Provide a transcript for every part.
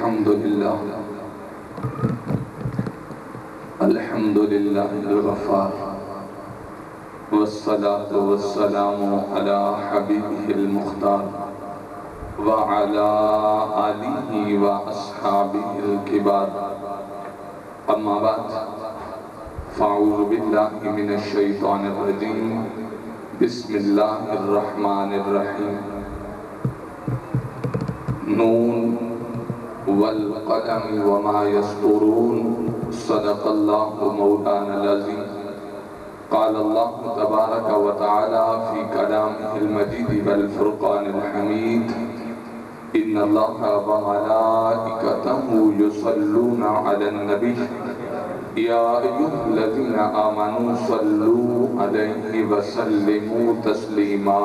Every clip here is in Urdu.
الحمدللہ الحمدللہ الغفار والصلاة والسلام علی حبیبہ المختار وعلی آلہ واصحابہ الکبار اما بعد فاعوذ باللہ من الشیطان الرجیم بسم اللہ الرحمن الرحیم نون والقلم وما يسطرون صدق اللہ مولانا العظیم قال اللہ تبارک و تعالی فی کلامہ المجید والفرقان الحمید ان اللہ وملائکتہ یصلون علی النبی یا ایہا الذین آمنوا صلوا علیہ وسلموا تسلیما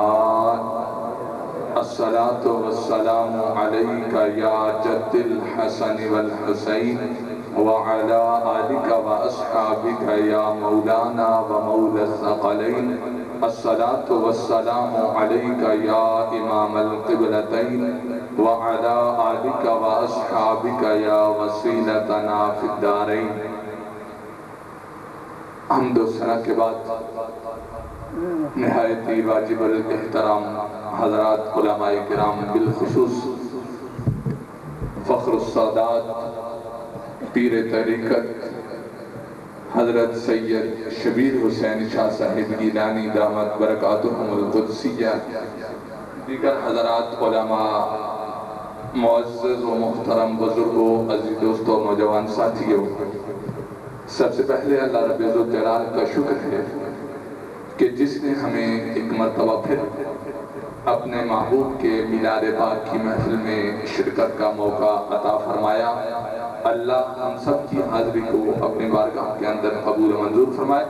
الصلاة والسلام علیک یا جد الحسن والحسین وعلى آلك وأصحابك يا مولانا ومولى الثقلين الصلاة والسلام عليك يا إمام القبلتين وعلى آلك وأصحابك يا وسيلتنا في الدارين حمد و ثنا کے بعد نہایت ہی واجب الاحترام حضرات علماء کرام بالخصوص فخر السادات پیر طریقت حضرت سید شبیر حسین شاہ صاحب گیلانی دامت برکاتہم القدسیہ دیگر حضرات علماء معزز و محترم بزرگوں عزیز دوستوں نوجوان ساتھیوں سب سے پہلے اللہ رب عزت جلال کا شکر ہے کہ جس نے ہمیں ایک مرتبہ پھر اپنے محبوب کے میلاد پاک کی محفل میں شرکت کا موقع عطا فرمایا اللہ ہم سب کی حاضری کو اپنے بارگاہ کے اندر قبول و منظور فرمائے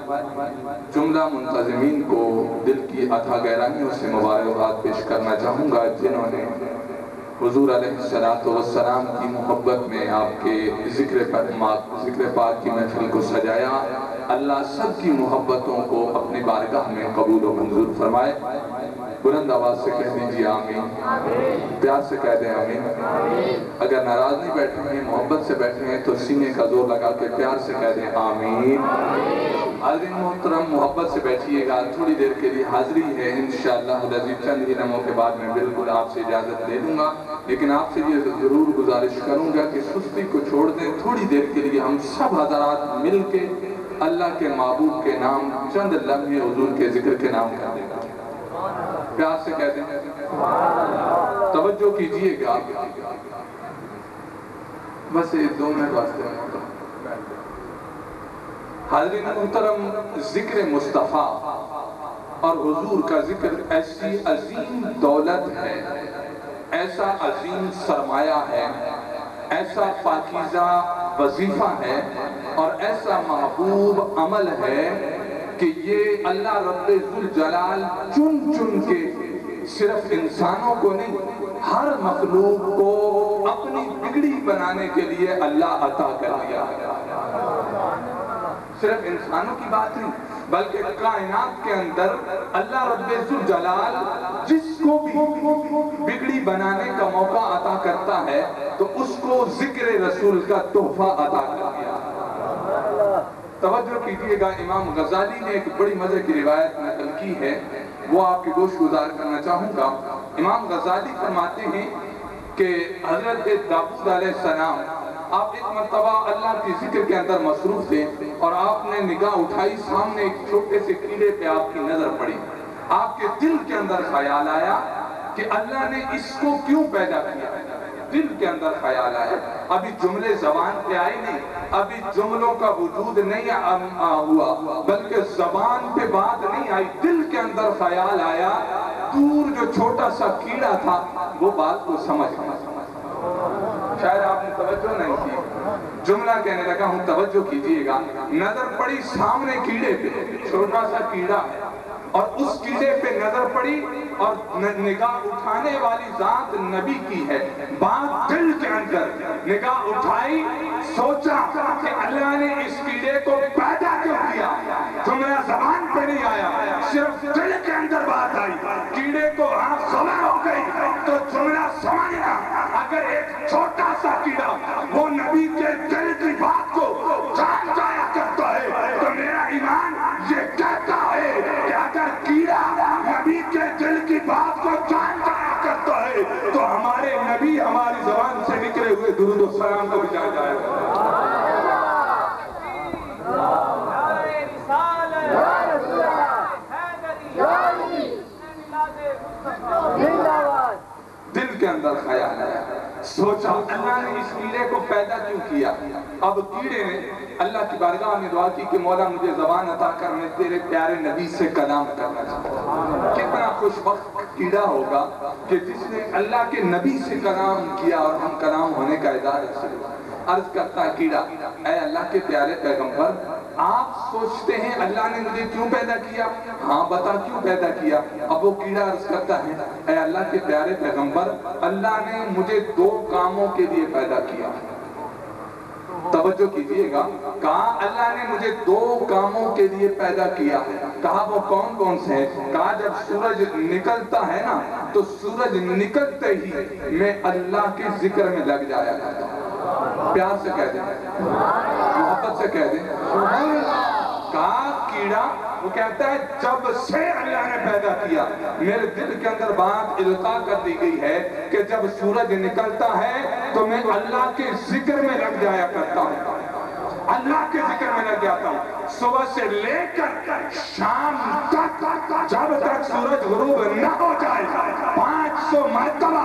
جملہ منتظمین کو دل کی عطا گہرائیوں سے مبارکباد پیش کرنا چاہوں گا جنہوں نے حضور علیہ السلام کی محبت میں آپ کے ذکر پاک کی محفل کو سجایا اللہ سب کی محبتوں کو اپنی بارگاہ میں قبول و منظور فرمائے بلند آواز سے کہہ دیجئے آمین پیار سے کہہ دیں آمین اگر ناراض نہیں بیٹھے ہیں محبت سے بیٹھے ہیں تو سینے کا زور لگا کے پیار سے کہہ دیں آمین حاضرین محترم محبت سے بیٹھیے گا تھوڑی دیر کے لیے حاضری ہے انشاءاللہ العزیز چند ہی لمحوں کے بعد میں بالکل آپ سے اجازت لے لوں گا لیکن آپ سے یہ ضرور گزارش کروں گا کہ سستی کو چھوڑ دیں تھوڑی دیر کے لیے ہم سب حضرات مل کے اللہ کے محبوب کے نام چند لمحے حضور کے ذکر کے نام کر دیں گا پیار سے کہہ دیں توجہ کیجئے گا بس ایک دو منٹ واسطے حاضرین محترم ذکر مصطفیٰ اور حضور کا ذکر ایسی عظیم دولت ہے ایسا عظیم سرمایہ ہے ایسا پاکیزہ وظیفہ ہے اور ایسا محبوب عمل ہے کہ یہ اللہ رب ذوالجلال چن چن کے صرف انسانوں کو نہیں ہر مخلوق کو اپنی بگڑی بنانے کے لیے اللہ عطا کر دیا صرف انسانوں کی بات نہیں بلکہ کائنات کے اندر اللہ رب ذوالجلال جس کو بھی بگڑی بنانے کا موقع عطا کرتا ہے تو اس کو ذکر رسول کا تحفہ عطا کر دیا توجہ کیجئے گا امام غزالی نے ایک بڑی مزے کی روایت نقل کی ہے وہ آپ کی گوش گزار کرنا چاہوں گا امام غزالی فرماتے ہیں کہ حضرت داؤد علیہ السلام آپ ایک مرتبہ اللہ کی ذکر کے اندر مصروف تھے اور آپ نے نگاہ اٹھائی سامنے ایک چھوٹے سے کیڑے پہ آپ کی نظر پڑی آپ کے دل کے اندر خیال آیا کہ اللہ نے اس کو کیوں پیدا کیا دل کے اندر خیال آیا ابھی جملے زبان پہ آئے نہیں ابھی جملوں کا وجود نہیں ہوا بلکہ زبان پہ بات نہیں آئی دل کے اندر خیال آیا دور جو چھوٹا سا کیڑا تھا وہ بات کو سمجھ گیا شاید آپ نے توجہ نہیں کی جملہ کہنے لگا ہوں توجہ کیجئے گا نظر پڑی سامنے کیڑے پہ چھوٹا سا کیڑا ہے اور اس کیڑے پہ نظر پڑی اور نگاہ اٹھانے والی ذات نبی کی ہے بات دل کے اندر نگاہ اٹھائی سوچا کہ اللہ نے اس کیڑے کو پیدا کیوں کیا؟ جملہ زبان پہ نہیں آیا، صرف دل کے اندر بات آئی، کیڑے کو خبر ہو گئی تو جملہ سمجھنا۔ اگر ایک چھوٹا سا کیڑا وہ نبی کے دل کی بات کو جان جایا کرتا ہے تو میرا ایمان یہ کہتا ہے کہ اگر کیڑا نبی کے دل کی بات کو جان جایا کرتا ہے تو ہمارے نبی ہماری زبان سے نکلے ہوئے درود و سلام کو بھی جان جایا کرتا ہے۔ دل کے اندر خیال آیا، سوچا اللہ نے اس کیڑے کو پیدا کیوں کیا؟ اب کیڑے نے اللہ کی بارگاہ میں دعا کی کہ مولا مجھے زبان عطا کر، میں تیرے پیارے نبی سے کلام کرنا چاہتا ہوں۔ کتنا خوش وقت کیڑا ہوگا کہ جس نے اللہ کے نبی سے کلام کیا اور ہم کلام ہونے کا اعزاز حاصل ہوا۔ عرض کرتا ہے کیڑا، اے اللہ کے پیارے پیغمبر، آپ سوچتے ہیں اللہ نے مجھے کیوں پیدا کیا؟ ہاں بتا کیوں پیدا کیا؟ اب وہ کیڑا عرض کرتا ہے، اے اللہ کے پیارے پیغمبر، اللہ نے مجھے 2 کاموں کے لیے پیدا کیا۔ توجہ کیجئے گا، کہا اللہ نے مجھے 2 کاموں کے لیے پیدا کیا ہے۔ کہا وہ کون کون سے ہیں؟ کہا جب سورج نکلتا ہے نا تو سورج نکلتے ہی میں اللہ کے ذکر میں لگ جایا کرتا ہوں۔ پیار سے کہہ دیں، محبت سے کہہ دیں، کہا کیڑا، وہ کہتا ہے جب سے اللہ نے پیدا کیا میرے دل کے اندر بات القاء کر دی گئی ہے کہ جب سورج نکلتا ہے تو میں اللہ کے ذکر میں لگ جایا کرتا ہوں، اللہ کے ذکر میں لگ جاتا ہوں۔ صبح سے لے کر شام تک جب تک سورج غروب نہ ہو جائے 500 مرتبہ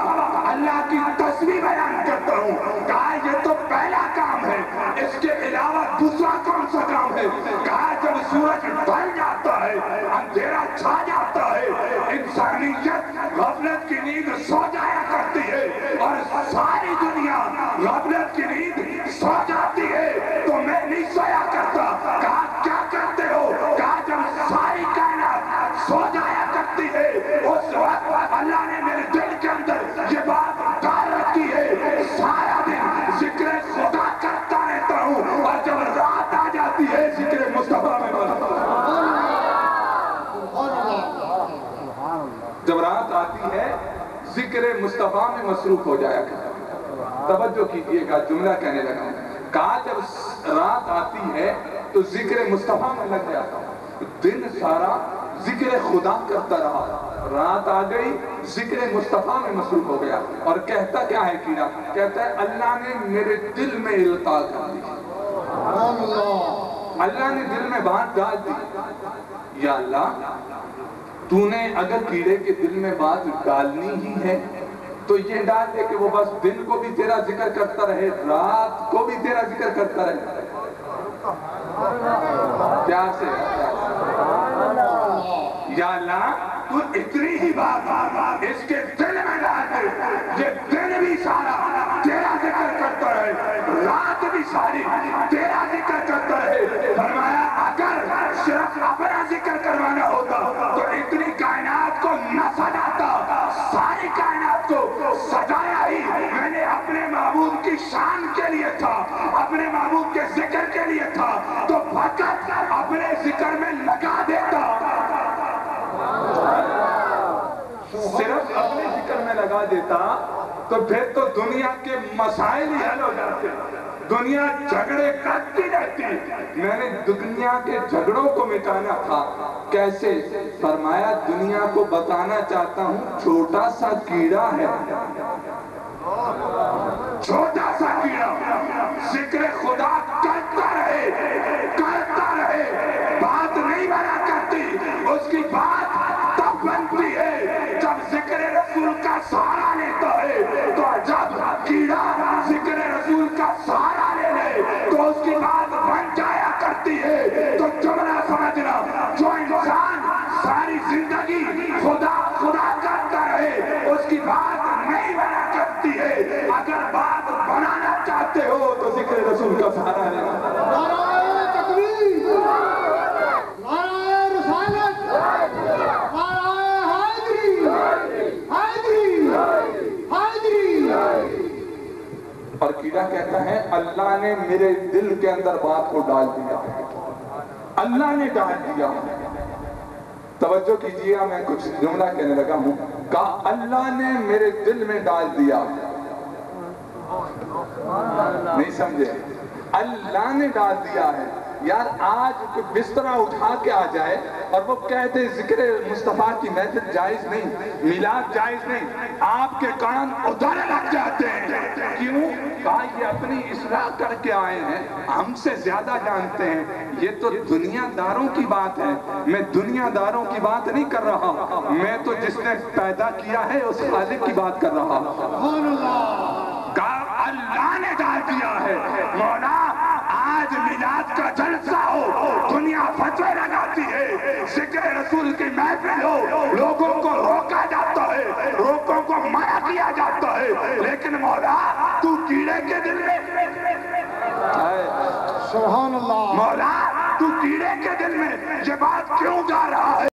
اللہ کی تسبیح بیان کرتا ہوں۔ کہا یہ تو پہلا کام ہے، اس کے علاوہ دوسرا کون سا کام ہے؟ کہا جب سورج ڈھل جاتا ہے، اندھیرا چھا جاتا ہے، انسانیت غفلت کی نیند سو جایا کرتی ہے اور ساری دنیا غفلت کی نیند سو جاتی ہے تو میں نہیں سویا کرتا۔ کہا کیا کرتے ہو؟ کہا جب ساری کائنات سو جایا کرتی ہے اس وقت اللہ نے میرے دل کے اندر یہ بات ڈال رکھی ہے، سارا دن ذکر خدا کرتا رہتا ہوں اور جب رات آ جاتی ہے ذکر مصطفیٰ میں جب رات آتی ہے ذکر مصطفیٰ میں مصروف ہو جایا کرتا ہوں۔ توجہ کیجئے گا، جملہ کہنے لگا ہوں، کہا جب رات آتی ہے تو ذکر مصطفیٰ میں لگ جاتا ہوں، دن سارا ذکر خدا کرتا رہا، رات آ گئی ذکر مصطفیٰ میں مصروف ہو گیا اور کہتا کیا ہے کیڑا؟ کہتا ہے اللہ نے میرے دل میں القاء کر دی، اللہ نے دل میں بات ڈال دی۔ یا اللہ، تو نے اگر کیڑے کے دل میں بات ڈالنی ہی ہے تو یہ ڈال دے کہ وہ بس دن کو بھی تیرا ذکر کرتا رہے، رات کو بھی تیرا ذکر کرتا رہے۔ پیار سے یا اللہ تو اتنی ہی بات اس کے دل میں ڈال دے، یہ دن بھی سارا تیرا ذکر کرتا رہے، رات بھی ساری تیرا ذکر کرتا رہے۔ فرمایا اگر صرف اپنا ذکر کروانا ہوتا تو اتنی کائنات کو نہ سجاتا، ساری کائنات کو سجایا ہی میں نے اپنے معبود کی شان کے لیے تھا، اپنے معبود کے ذکر کے لیے تھا، تو فقط اپنے ذکر میں لگا دیتا، صرف اپنے ذکر میں لگا دیتا تو پھر تو دنیا کے مسائل ہی حل ہو جاتے، دنیا جھگڑے کرتی رہتی۔ میں نے دنیا کے جھگڑوں کو مٹانا تھا، کیسے؟ فرمایا دنیا کو بتانا چاہتا ہوں چھوٹا سا کیڑا ہے، چھوٹا سا کیڑا ذکر خدا کرتا رہے، بات نہیں بنا کرتی، اس کی بات تب بنتی ہے جب ذکر رسول کا سہارا لیتا ہے۔ تو جب کیڑا ذکر رسول کا سہارا لے لے تو اس کی بات بن جایا کرتی ہے۔ تو جملہ سمجھنا، جو انسان ساری زندگی خدا خدا کرتا رہے اس کی بات نہیں بنا کرتی ہے، اگر بات بنانا چاہتے ہو تو ذکر رسول کا سہارا لینا۔ نعرہ تکبیر، نعرہ رسالت، نعرہ حیدری، حیدری، حیدری۔ اور بحیرہ کہتا ہے اللہ نے میرے دل کے اندر بات کو ڈال دیا، اللہ نے ڈال دیا۔ توجہ کیجئے، میں کچھ جملہ کہنے لگا ہوں، کہا اللہ نے میرے دل میں ڈال دیا، نہیں سمجھے؟ اللہ نے ڈال دیا ہے۔ یار آج بسترہ اٹھا کے آ جائے اور وہ کہتے ذکر مصطفیٰ کی محفل جائز نہیں، میلاد جائز نہیں، آپ کے کان ادھر لگ جاتے ہیں۔ کیوں؟ کہا یہ اپنی اصلاح کر کے آئے ہیں، ہم سے زیادہ جانتے ہیں، یہ تو دنیا داروں کی بات ہے، میں دنیا داروں کی بات نہیں کر رہا، میں تو جس نے پیدا کیا ہے اس خالق کی بات کر رہا۔ سبحان اللہ۔ کہا اللہ نے ڈال دیا ہے۔ مولا آج میلاد کا جلسہ ہو، دنیا فتوے لگاتی ہے، ذکر رسول کی محفل ہو، لوگوں کو روکا جاتا ہے، روکوں کو منع کیا جاتا ہے، لیکن مولا تو کیڑے کے دل میں، سبحان اللہ، مولا تو کیڑے کے دل میں یہ بات کیوں جا رہا ہے؟